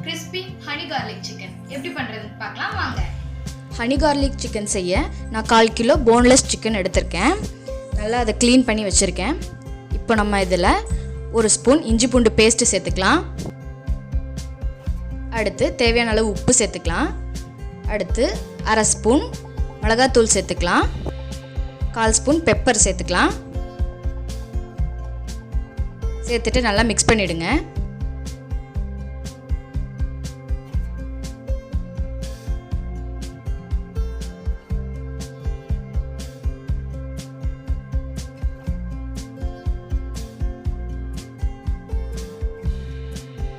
crispy honey garlic chicken எப்படி பண்றதுன்னு பார்க்கலாம் வாங்க. ஹனி கார்லிக் சிக்கன் செய்ய நான் 1/4 கிலோ போன்லெஸ் சிக்கன் எடுத்திருக்கேன். நல்லா அதை க்ளீன் பண்ணி வச்சுருக்கேன். இப்போ நம்ம இதில் 1 ஸ்பூன் இஞ்சி பூண்டு பேஸ்ட்டு சேர்த்துக்கலாம். அடுத்து தேவையான அளவு உப்பு சேர்த்துக்கலாம். அடுத்து 1/2 ஸ்பூன் மிளகாத்தூள் சேர்த்துக்கலாம். 1/4 ஸ்பூன் பெப்பர் சேர்த்துக்கலாம். சேர்த்துட்டு நல்லா மிக்ஸ் பண்ணிவிடுங்க.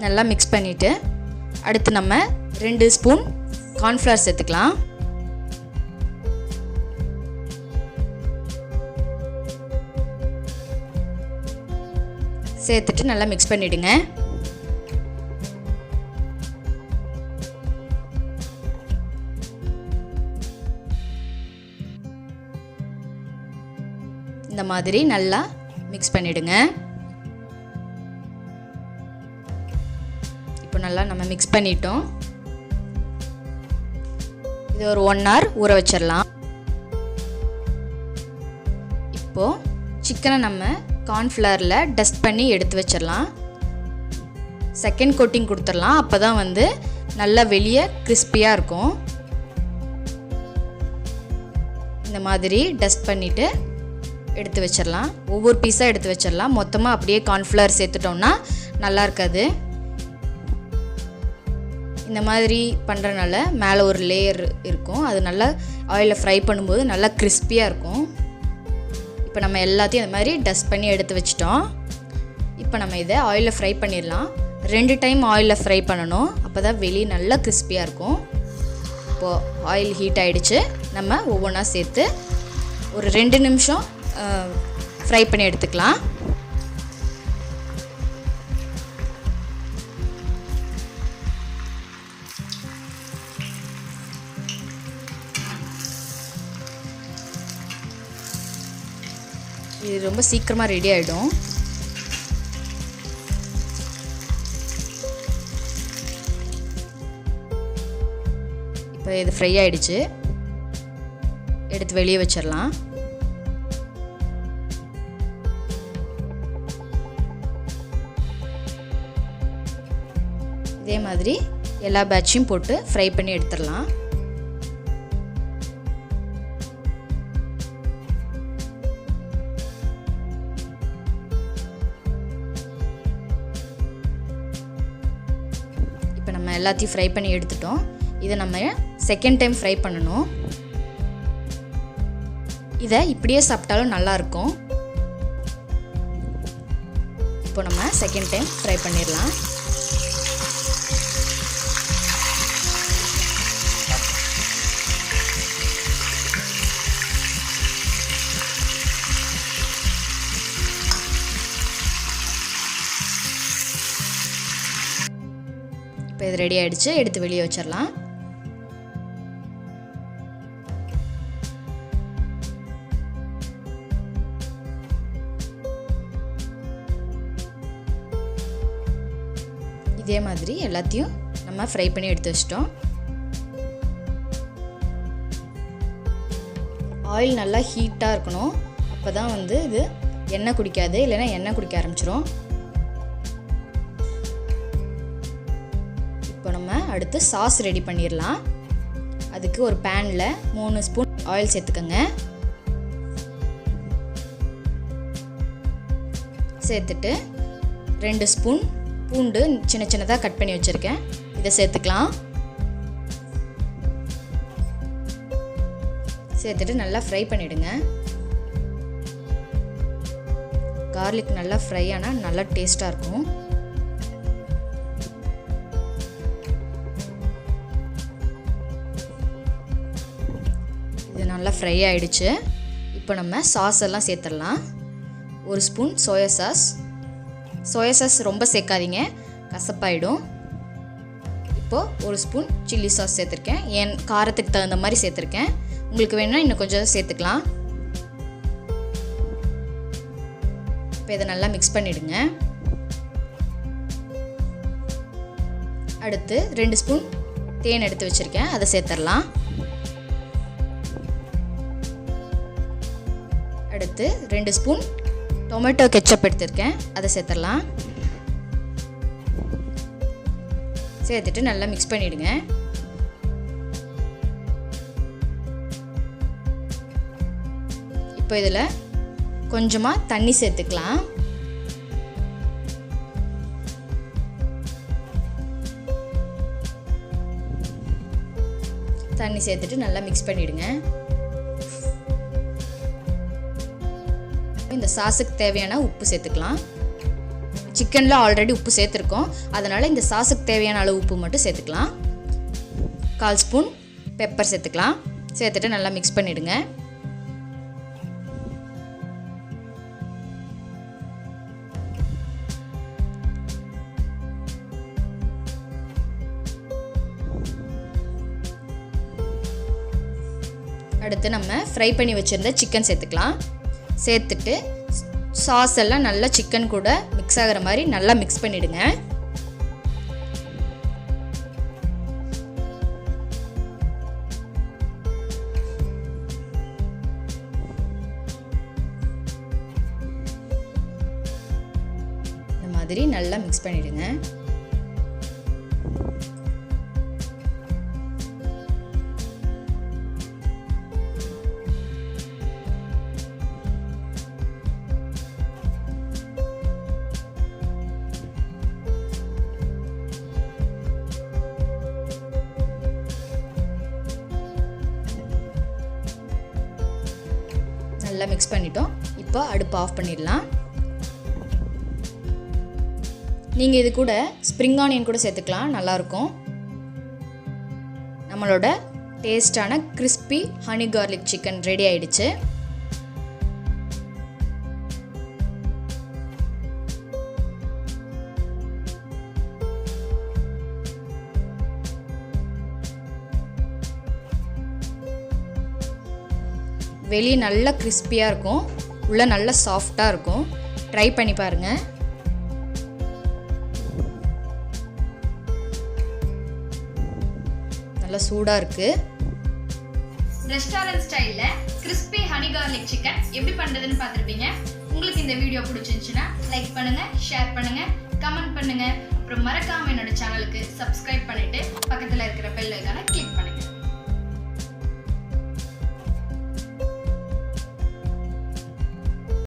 நல்லா மிக்ஸ் பண்ணிவிட்டு அடுத்து நம்ம 2 ஸ்பூன் கார்ன்ஃப்ளவர் சேர்த்துக்கலாம். சேர்த்துட்டு நல்லா மிக்ஸ் பண்ணிவிடுங்க. இந்த மாதிரி நல்லா மிக்ஸ் பண்ணிவிடுங்க. இப்போ நல்லா நம்ம மிக்ஸ் பண்ணிட்டோம். இது ஒரு 1 hour ஊற வச்சிடலாம். இப்போது சிக்கனை நம்ம கார்ன்ஃப்ளவரில் டஸ்ட் பண்ணி எடுத்து வச்சிடலாம். செகண்ட் கோட்டிங் கொடுத்துடலாம். அப்போ தான் வந்து நல்லா வெளியே கிறிஸ்பியாக இருக்கும். இந்த மாதிரி டஸ்ட் பண்ணிவிட்டு எடுத்து வச்சிடலாம். ஒவ்வொரு பீஸாக எடுத்து வச்சிடலாம். மொத்தமாக அப்படியே கார்ன்ஃப்ளவர் சேர்த்துட்டோம்னா நல்லா இருக்காது. இந்த மாதிரி பண்ணுறனால மேலே ஒரு லேயர் இருக்கும். அது நல்லா ஆயிலில் ஃப்ரை பண்ணும்போது நல்லா கிறிஸ்பியாக இருக்கும். இப்போ நம்ம எல்லாத்தையும் இந்த மாதிரி டஸ்ட் பண்ணி எடுத்து வச்சிட்டோம். இப்போ நம்ம இதை ஆயிலில் ஃப்ரை பண்ணிடலாம். 2 டைம் ஆயிலில் ஃப்ரை பண்ணணும். அப்போ தான் வெளியே நல்லா கிறிஸ்பியாக இருக்கும். இப்போது ஆயில் ஹீட் ஆகிடுச்சு. நம்ம ஒவ்வொன்றா சேர்த்து ஒரு 2 நிமிஷம் ஃப்ரை பண்ணி எடுத்துக்கலாம். இது ரொம்ப சீக்கிரமாக ரெடி ஆகிடும். இப்போ இது ஃப்ரை ஆகிடுச்சு. எடுத்து வெளியே வச்சிடலாம். இதே மாதிரி எல்லா பேட்சையும் போட்டு ஃப்ரை பண்ணி எடுத்துடலாம். இப்போ நம்ம எல்லாத்தையும் ஃப்ரை பண்ணி எடுத்துட்டோம். இதை நம்ம செகண்ட் டைம் ஃப்ரை பண்ணணும். இதை இப்படியே சாப்பிட்டாலும் நல்லாயிருக்கும். இப்போ நம்ம செகண்ட் டைம் ஃப்ரை பண்ணிடலாம். இப்போ இது ரெடி ஆகிடுச்சு. எடுத்து வெளியே வச்சிடலாம். இதே மாதிரி எல்லாத்தையும் நம்ம ஃப்ரை பண்ணி எடுத்து வச்சிட்டோம். ஆயில் நல்லா ஹீட்டாக இருக்கணும். அப்போ தான் வந்து இது எண்ணெய் குடிக்காது. இல்லைன்னா எண்ணெய் குடிக்க ஆரம்பிச்சிடும். இப்போ நம்ம அடுத்து சாஸ் ரெடி பண்ணிடலாம். அதுக்கு ஒரு பேனில் 3 ஸ்பூன் ஆயில் சேர்த்துக்கோங்க. சேர்த்துட்டு 2 ஸ்பூன் பூண்டு சின்ன சின்னதாக கட் பண்ணி வச்சுருக்கேன். இதை சேர்த்துக்கலாம். சேர்த்துட்டு நல்லா ஃப்ரை பண்ணிவிடுங்க. கார்லிக் நல்லா ஃப்ரை ஆனால் நல்லா டேஸ்ட்டாக இருக்கும். இது நல்லா ஃப்ரை ஆகிடுச்சு. இப்போ நம்ம சாஸ் எல்லாம் சேர்த்துடலாம். 1 spoon soya sauce. Soya sauce ரொம்ப சேர்க்காதீங்க, கசப்பாயிடும். இப்போது 1 ஸ்பூன் சில்லி சாஸ் சேர்த்துருக்கேன். என் காரத்துக்கு தகுந்த மாதிரி சேர்த்துருக்கேன். உங்களுக்கு வேணும்னா இன்னும் கொஞ்சம் சேர்த்துக்கலாம். இப்போ இதை நல்லா மிக்ஸ் பண்ணிவிடுங்க. அடுத்து 2 ஸ்பூன் தேன் எடுத்து வச்சுருக்கேன், அதை சேர்த்துடலாம். அடுத்து 2 ஸ்பூன் டொமேட்டோ கெச்சப் எடுத்துருக்கேன், அதை சேர்த்துடலாம். சேர்த்துட்டு நல்லா மிக்ஸ் பண்ணிவிடுங்க. இப்போ இதில் கொஞ்சமாக தண்ணி சேர்த்துக்கலாம். தண்ணி சேர்த்துட்டு நல்லா மிக்ஸ் பண்ணிவிடுங்க. இந்த சாஸுக்கு தேவையான உப்பு சேர்த்துக்கலாம். சிக்கனில் ஆல்ரெடி உப்பு சேர்த்துருக்கோம், அதனால் இந்த சாஸுக்கு தேவையான அளவு உப்பு மட்டும் சேர்த்துக்கலாம். 1/4 ஸ்பூன் பெப்பர் சேர்த்துக்கலாம். சேர்த்துட்டு நல்லா மிக்ஸ் பண்ணிவிடுங்க. அடுத்து நம்ம ஃப்ரை பண்ணி வச்சுருந்த சிக்கன் சேர்த்துக்கலாம். சேர்த்துட்டு சாஸ் எல்லாம் நல்லா சிக்கன் கூட மிக்ஸ் ஆகிற மாதிரி நல்லா மிக்ஸ் பண்ணிவிடுங்க. இந்த மாதிரி நல்லா மிக்ஸ் பண்ணிவிடுங்க. நல்லா மிக்ஸ் பண்ணிட்டோம். இப்போ அடுப்பு ஆஃப் பண்ணிடலாம். நீங்கள் இது கூட ஸ்ப்ரிங் ஆனியன் கூட சேர்த்துக்கலாம், நல்லாயிருக்கும். நம்மளோட டேஸ்டான crispy honey garlic chicken ready ஆயிடுச்சு. வெளியே நல்லா கிறிஸ்பியாக இருக்கும், உள்ளே நல்லா சாஃப்டாக இருக்கும். ட்ரை பண்ணி பாருங்கள். நல்லா சூடாக இருக்குது. ரெஸ்டாரண்ட் ஸ்டைலில் கிறிஸ்பி ஹனி கார்லிக் சிக்கன் எப்படி பண்ணுறதுன்னு பார்த்துருப்பீங்க. உங்களுக்கு இந்த வீடியோ பிடிச்சிருந்துச்சுன்னா லைக் பண்ணுங்கள், ஷேர் பண்ணுங்கள், கமெண்ட் பண்ணுங்கள். அப்புறம் மறக்காமல் என்னோட சேனலுக்கு சப்ஸ்கிரைப் பண்ணிவிட்டு பக்கத்தில் இருக்கிற பெல் ஐகானை கிளிக் பண்ணுங்கள்.